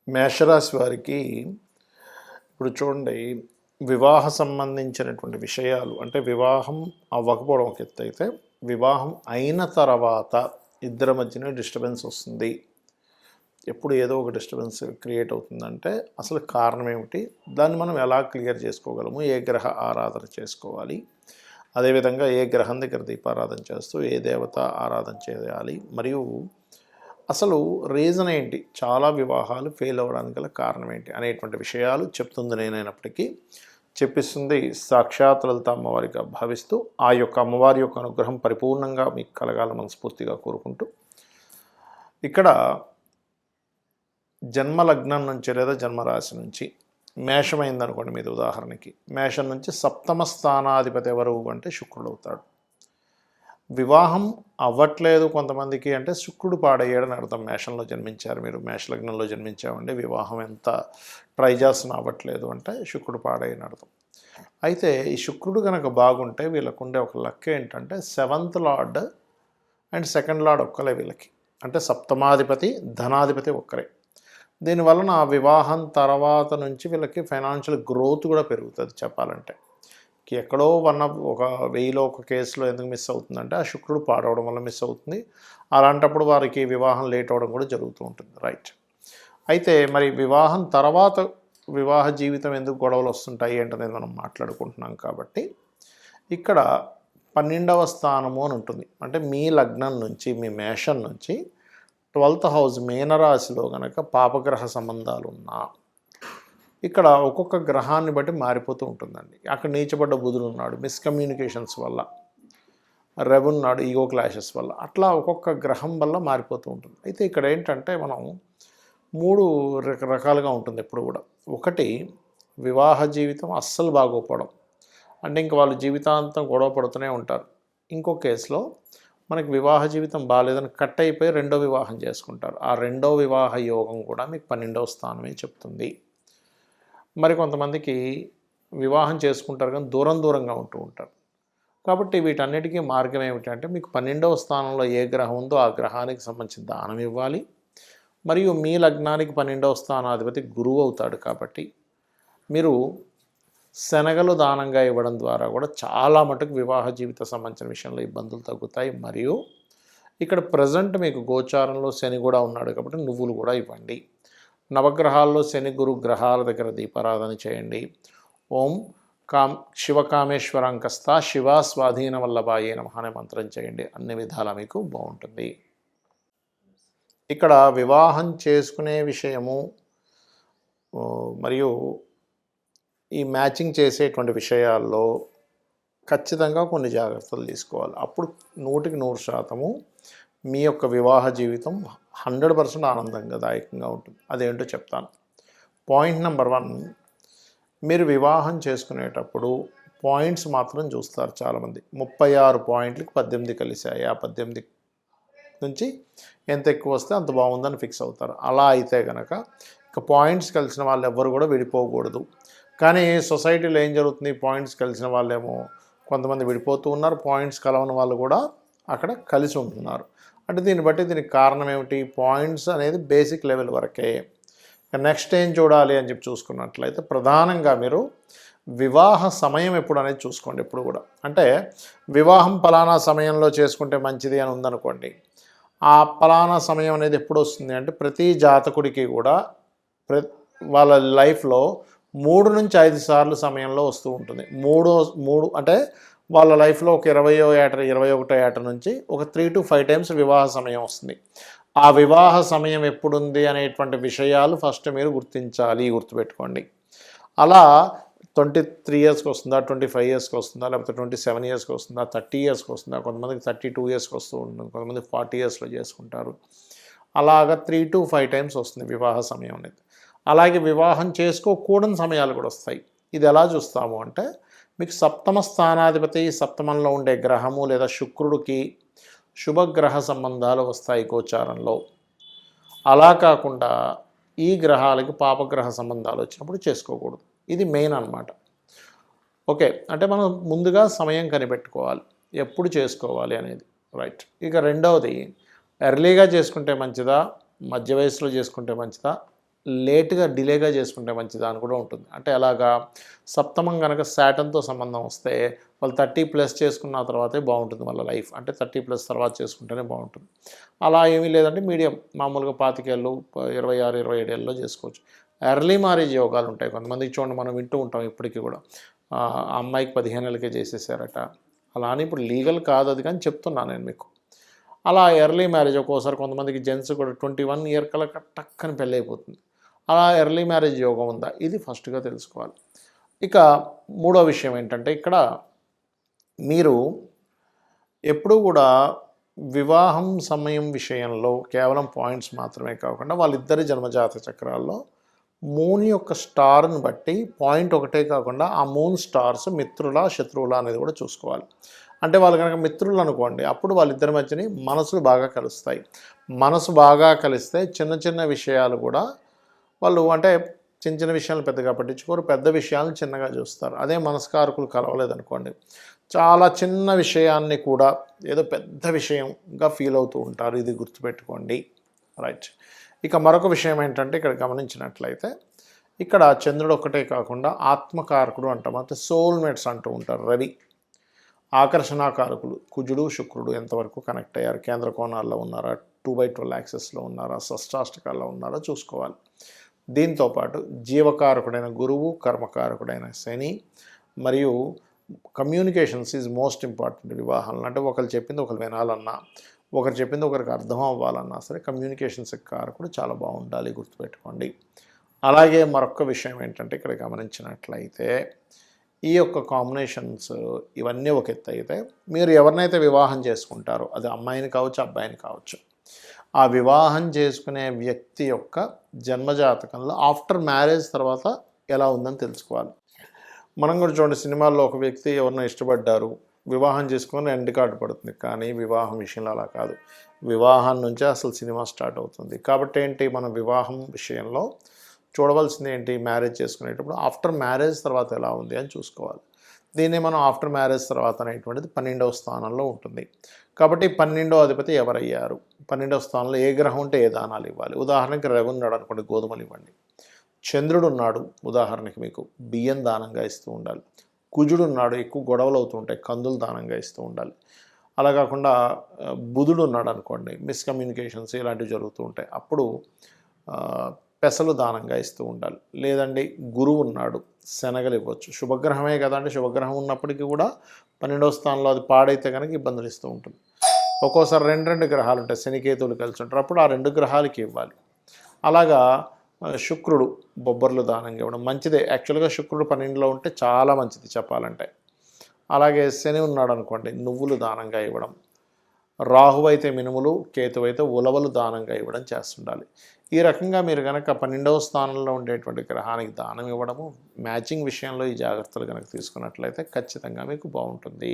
మేషరాశి వారికి ఇప్పుడు చూడండి, వివాహ సంబంధించినటువంటి విషయాలు అంటే వివాహం అవ్వకపోవడం ఒక ఎత్తు అయితే, వివాహం అయిన తర్వాత ఇద్దరి మధ్యన డిస్టర్బెన్స్ వస్తుంది. ఎప్పుడు ఏదో ఒక డిస్టర్బెన్స్ క్రియేట్ అవుతుందంటే అసలు కారణం ఏమిటి, దాన్ని మనం ఎలా క్లియర్ చేసుకోగలము, ఏ గ్రహ ఆరాధన చేసుకోవాలి, అదేవిధంగా ఏ గ్రహం దగ్గర దీపారాధన చేస్తూ ఏ దేవత ఆరాధన చేయాలి, మరియు అసలు రీజన్ ఏంటి, చాలా వివాహాలు ఫెయిల్ అవ్వడానికి గల కారణం ఏంటి అనేటువంటి విషయాలు చెప్తుంది నేనైనప్పటికీ చెప్పిస్తుంది సాక్షాత్ లలిత అమ్మవారిగా భావిస్తూ ఆ యొక్క అమ్మవారి యొక్క అనుగ్రహం పరిపూర్ణంగా మీకు కలగాలని మనస్ఫూర్తిగా కోరుకుంటూ, ఇక్కడ జన్మలగ్నం నుంచి లేదా జన్మరాశి నుంచి మేషమైందనుకోండి, మీద ఉదాహరణకి మేషం నుంచి సప్తమ స్థానాధిపతి ఎవరు అంటే శుక్రుడు అవుతాడు. వివాహం అవ్వట్లేదు కొంతమందికి అంటే శుక్రుడు పాడయ్యాడని అర్థం. మేషంలో జన్మించారు, మీరు మేషలగ్నంలో జన్మించామండి, వివాహం ఎంత ట్రై చేస్తున్నా అవ్వట్లేదు అంటే శుక్రుడు పాడయ్యని అర్థం. అయితే ఈ శుక్రుడు కనుక బాగుంటే వీళ్ళకుండే ఒక లక్ ఏంటంటే 7th lord and 2nd lord ఒక్కలే వీళ్ళకి, అంటే సప్తమాధిపతి ధనాధిపతి ఒక్కరే. దీనివలన వివాహం తర్వాత నుంచి వీళ్ళకి ఫైనాన్షియల్ గ్రోత్ కూడా పెరుగుతుంది. చెప్పాలంటే ఎక్కడో ఒక 1000లో ఒక కేసులో ఎందుకు మిస్ అవుతుందంటే ఆ శుక్రుడు పాడవడం వల్ల మిస్ అవుతుంది. అలాంటప్పుడు వారికి వివాహం లేట్ అవ్వడం కూడా జరుగుతూ ఉంటుంది. రైట్. అయితే మరి వివాహం తర్వాత వివాహ జీవితం ఎందుకు గొడవలు వస్తుంటాయి అంటే మనం మాట్లాడుకుంటున్నాం కాబట్టి, ఇక్కడ 12వ స్థానము అని ఉంటుంది. అంటే మీ లగ్నం నుంచి, మీ మేషం నుంచి 12th హౌస్ మీనరాశిలో కనుక పాపగ్రహ సంబంధాలు ఉన్నా ఇక్కడ ఒక్కొక్క గ్రహాన్ని బట్టి మారిపోతూ ఉంటుందండి. అక్కడ నీచబడ్డ బుధుడు ఉన్నాడు, మిస్కమ్యూనికేషన్స్ వల్ల, రవి ఉన్నాడు, ఈగో క్లాషెస్ వల్ల, అట్లా ఒక్కొక్క గ్రహం వల్ల మారిపోతూ ఉంటుంది. అయితే ఇక్కడ ఏంటంటే మనం 3 రకాలుగా ఉంటుంది ఎప్పుడు కూడా. ఒకటి, వివాహ జీవితం అస్సలు బాగోపోవడం, అంటే ఇంక వాళ్ళు జీవితాంతం గొడవ పడుతూనే ఉంటారు. ఇంకో కేసులో మనకి వివాహ జీవితం బాగాలేదని కట్ అయిపోయి రెండో వివాహం చేసుకుంటారు. ఆ రెండో వివాహ యోగం కూడా మీకు 12వ స్థానమే చెప్తుంది. మరి కొంతమందికి వివాహం చేసుకుంటారు కానీ దూరంగా ఉంటూ ఉంటారు. కాబట్టి వీటన్నిటికీ మార్గం ఏమిటంటే, మీకు 12వ స్థానంలో ఏ గ్రహం ఉందో ఆ గ్రహానికి సంబంధించిన దానం ఇవ్వాలి. మరియు మీ లగ్నానికి 12వ స్థానాధిపతి గురువు అవుతాడు కాబట్టి మీరు శనగలు దానంగా ఇవ్వడం ద్వారా కూడా చాలా మటుకు వివాహ జీవిత సంబంధించిన విషయంలో ఇబ్బందులు తగ్గుతాయి. మరియు ఇక్కడ ప్రజెంట్ మీకు గోచారంలో శని కూడా ఉన్నాడు కాబట్టి నువ్వులు కూడా ఇవ్వండి. నవగ్రహాల్లో శని గురు గ్రహాల దగ్గర దీపారాధన చేయండి. ఓం శివకామేశ్వరాంకస్త శివ స్వాధీన వల్లభాయే నమః అనే మంత్రం చేయండి. అన్ని విధాలా మీకు బాగుంటుంది. ఇక్కడ వివాహం చేసుకునే విషయము మరియు ఈ మ్యాచింగ్ చేసేటువంటి విషయాల్లో ఖచ్చితంగా కొన్ని జాగ్రత్తలు తీసుకోవాలి. అప్పుడు 100% మీ యొక్క వివాహ జీవితం 100% ఆనందంగా దాయకంగా ఉంటుంది. అదేంటో చెప్తాను. పాయింట్ నెంబర్ 1, మీరు వివాహం చేసుకునేటప్పుడు పాయింట్స్ మాత్రం చూస్తారు చాలామంది. 36 పాయింట్లకి 18 కలిసాయి, ఆ 18 నుంచి ఎంత ఎక్కువ వస్తే అంత బాగుందని ఫిక్స్ అవుతారు. అలా అయితే కనుక ఇక పాయింట్స్ కలిసిన వాళ్ళు ఎవ్వరు కూడా విడిపోకూడదు. కానీ సొసైటీలో ఏం జరుగుతుంది, పాయింట్స్ కలిసిన వాళ్ళేమో కొంతమంది విడిపోతూ ఉన్నారు, పాయింట్స్ కలవని వాళ్ళు కూడా అక్కడ కలిసి ఉంటున్నారు. అంటే దీనికి కారణం ఏమిటి, పాయింట్స్ అనేది బేసిక్ లెవెల్ వరకే. నెక్స్ట్ ఏం చూడాలి అని చెప్పి చూసుకున్నట్లయితే ప్రధానంగా మీరు వివాహ సమయం ఎప్పుడు అనేది చూసుకోండి ఎప్పుడు కూడా. అంటే వివాహం పలానా సమయంలో చేసుకుంటే మంచిది అని ఉందనుకోండి, ఆ పలానా సమయం అనేది ఎప్పుడు వస్తుంది అంటే ప్రతి జాతకుడికి కూడా వాళ్ళ లైఫ్లో 3 నుంచి 5 సార్లు సమయంలో వస్తూ ఉంటుంది. మూడు అంటే వాళ్ళ లైఫ్లో ఒక 20వ ఏట 21వ ఏట నుంచి ఒక 3 to 5 టైమ్స్ వివాహ సమయం వస్తుంది. ఆ వివాహ సమయం ఎప్పుడుంది అనేటువంటి విషయాలు ఫస్ట్ మీరు గుర్తుపెట్టుకోండి. అలా 23 ఇయర్స్కి వస్తుందా, 25 ఇయర్స్కి వస్తుందా, లేకపోతే 27 ఇయర్స్కి వస్తుందా, 30 ఇయర్స్కి వస్తుందా, కొంతమందికి 32 ఇయర్స్కి వస్తూ ఉంటుంది, కొంతమంది 40 ఇయర్స్లో చేసుకుంటారు. అలాగా 3 to 5 టైమ్స్ వస్తుంది వివాహ సమయం అనేది. అలాగే వివాహం చేసుకోకూడని సమయాలు కూడా వస్తాయి. ఇది ఎలా చూస్తాము అంటే, మీకు సప్తమ స్థానాధిపతి సప్తమంలో ఉండే గ్రహము లేదా శుక్రుడికి శుభగ్రహ సంబంధాలు వస్తాయి గోచారంలో. అలా కాకుండా ఈ గ్రహాలకి పాపగ్రహ సంబంధాలు వచ్చినప్పుడు చేసుకోకూడదు. ఇది మెయిన్ అన్నమాట. ఓకే, అంటే మనం ముందుగా సమయం కనిపెట్టుకోవాలి ఎప్పుడు చేసుకోవాలి అనేది. రైట్. ఇక రెండవది, ఎర్లీగా చేసుకుంటే మంచిదా, మధ్య వయసులో చేసుకుంటే మంచిదా, లేటుగా డిలేగా చేసుకుంటే మంచిది అని కూడా ఉంటుంది. అంటే అలాగా సప్తమం కనుక శాటర్న్‌తో సంబంధం వస్తే వాళ్ళు 30+ చేసుకున్న తర్వాతే బాగుంటుంది వాళ్ళ లైఫ్. అంటే 30+ తర్వాత చేసుకుంటేనే బాగుంటుంది. అలా ఏమీ లేదంటే మీడియం మామూలుగా 25 ఏళ్ళు 26, 27 ఏళ్ళలో చేసుకోవచ్చు. ఎర్లీ మ్యారేజ్ యోగాలు ఉంటాయి. కొంతమందికి చూడండి మనం వింటూ ఉంటాం ఇప్పటికి కూడా. ఆ అమ్మాయికి 15 ఏళ్ళకే చేసేసారట. అలా అని ఇప్పుడు లీగల్ కాదు అది కానీ చెప్తున్నాను నేను మీకు. అలా ఎర్లీ మ్యారేజ్ ఒక్కోసారి కొంతమందికి జెంట్స్ కూడా 21 ఇయర్ కల్లా టక్కని పెళ్ళి అయిపోతుంది. అలా ఎర్లీ మ్యారేజ్ యోగం ఉందా? ఇది ఫస్ట్‌గా తెలుసుకోవాలి. ఇక మూడో విషయం ఏంటంటే ఇక్కడ మీరు ఎప్పుడూ కూడా వివాహం సమయం విషయంలో కేవలం పాయింట్స్ మాత్రమే కాకుండా వాళ్ళిద్దరి జన్మజాతక చక్రాల్లో మూన్ యొక్క స్టార్‌ని బట్టి పాయింట్ ఒకటే కాకుండా ఆ మూన్ స్టార్స్ మిత్రులా, శత్రువులా అనేది కూడా చూసుకోవాలి. అంటే వాళ్ళు కనుక మిత్రులు అనుకోండి అప్పుడు వాళ్ళిద్దరి మధ్యని మనసులు బాగా కలుస్తాయి. మనసు బాగా కలిస్తే చిన్న చిన్న విషయాలు కూడా వాళ్ళు అంటే చిన్న చిన్న విషయాలను పెద్దగా పట్టించుకోరు. పెద్ద విషయాలను చిన్నగా చూస్తారు. అదే మనస్కారకులు కలవలేదనుకోండి చాలా చిన్న విషయాన్ని కూడా ఏదో పెద్ద విషయంగా ఫీల్ అవుతూ ఉంటారు. ఇది గుర్తుపెట్టుకోండి. రైట్. ఇక మరొక విషయం ఏంటంటే ఇక్కడ గమనించినట్లయితే ఇక్కడ చంద్రుడు ఒక్కటే కాకుండా ఆత్మకారకుడు అంటాం. అంటే సోల్మేట్స్ అంటూ ఉంటారు. రవి ఆకర్షణాకారకులు కుజుడు, శుక్రుడు ఎంతవరకు కనెక్ట్ అయ్యారు, కేంద్ర కోణాల్లో ఉన్నారా, 2/12 యాక్సెస్లో ఉన్నారా, షష్టాష్టకాల్లో ఉన్నారా చూసుకోవాలి. దీంతోపాటు జీవకారకుడైన గురువు, కర్మకారకుడైన శని మరియు కమ్యూనికేషన్స్ ఈజ్ మోస్ట్ ఇంపార్టెంట్ వివాహాలను. అంటే ఒకరు చెప్పింది ఒకరు వినాలన్నా, ఒకరు చెప్పింది ఒకరికి అర్థం అవ్వాలన్నా సరే కమ్యూనికేషన్స్ కారకుడు చాలా బాగుండాలి, గుర్తుపెట్టుకోండి. అలాగే మరొక విషయం ఏంటంటే ఇక్కడ గమనించినట్లయితే ఈ యొక్క కాంబినేషన్స్ ఇవన్నీ ఒక ఎత్తు అయితే మీరు ఎవరినైతే వివాహం చేసుకుంటారో అది అమ్మాయిని కావచ్చు, అబ్బాయిని కావచ్చు, ఆ వివాహం చేసుకునే వ్యక్తి యొక్క జన్మజాతకంలో ఆఫ్టర్ మ్యారేజ్ తర్వాత ఎలా ఉందని తెలుసుకోవాలి. మనం కూడా చూడండి సినిమాల్లో ఒక వ్యక్తి ఎవరినో ఇష్టపడ్డారు, వివాహం చేసుకొని ఎండ్ కార్డు పడుతుంది. కానీ వివాహం విషయంలో అలా కాదు. వివాహం నుంచే అసలు సినిమా స్టార్ట్ అవుతుంది. కాబట్టి ఏంటి మనం వివాహం విషయంలో చూడవలసింది ఏంటి, మ్యారేజ్ చేసుకునేటప్పుడు ఆఫ్టర్ మ్యారేజ్ తర్వాత ఎలా ఉంది అని చూసుకోవాలి. దీన్ని మనం ఆఫ్టర్ మ్యారేజ్ తర్వాత అనేటువంటిది 12వ స్థానంలో ఉంటుంది. కాబట్టి 12వ అధిపతి ఎవరయ్యారు, 12వ స్థానంలో ఏ గ్రహం ఉంటే ఏ దానాలు ఇవ్వాలి. ఉదాహరణకి రవి ఉన్నాడు అనుకోండి, గోధుమలు ఇవ్వండి. చంద్రుడు ఉన్నాడు ఉదాహరణకి మీకు బియ్యం దానంగా ఇస్తూ ఉండాలి. కుజుడు ఉన్నాడు, ఎక్కువ గొడవలు అవుతూ ఉంటాయి, కందులు దానంగా ఇస్తూ ఉండాలి. అలా కాకుండా బుధుడు ఉన్నాడు అనుకోండి, మిస్కమ్యూనికేషన్స్ ఇలాంటివి జరుగుతూ ఉంటాయి, అప్పుడు పెసలు దానంగా ఇస్తూ ఉండాలి. లేదండి గురువు ఉన్నాడు, శనగలు ఇవ్వచ్చు. శుభగ్రహమే కదా, అంటే శుభగ్రహం ఉన్నప్పటికీ కూడా 12వ స్థానంలో అది పాడైతే కనుక ఇబ్బందులు ఇస్తూ ఉంటుంది. ఒక్కోసారి రెండు గ్రహాలు ఉంటాయి, శనికేతువులు కలిసి ఉంటారు, అప్పుడు ఆ 2 గ్రహాలకి ఇవ్వాలి. అలాగా శుక్రుడు బొబ్బర్లు దానంగా ఇవ్వడం మంచిదే. యాక్చువల్గా శుక్రుడు 12లో ఉంటే చాలా మంచిది చెప్పాలంటే. అలాగే శని ఉన్నాడు అనుకోండి, నువ్వులు దానంగా ఇవ్వడం. రాహు అయితే మినుములు, కేతువు అయితే ఉలవలు దానంగా ఇవ్వడం చేస్తుండాలి. ఈ రకంగా మీరు కనుక 12వ స్థానంలో ఉండేటువంటి గ్రహానికి దానం ఇవ్వడము, మ్యాచింగ్ విషయంలో ఈ జాగ్రత్తలు కనుక తీసుకున్నట్లయితే ఖచ్చితంగా మీకు బాగుంటుంది.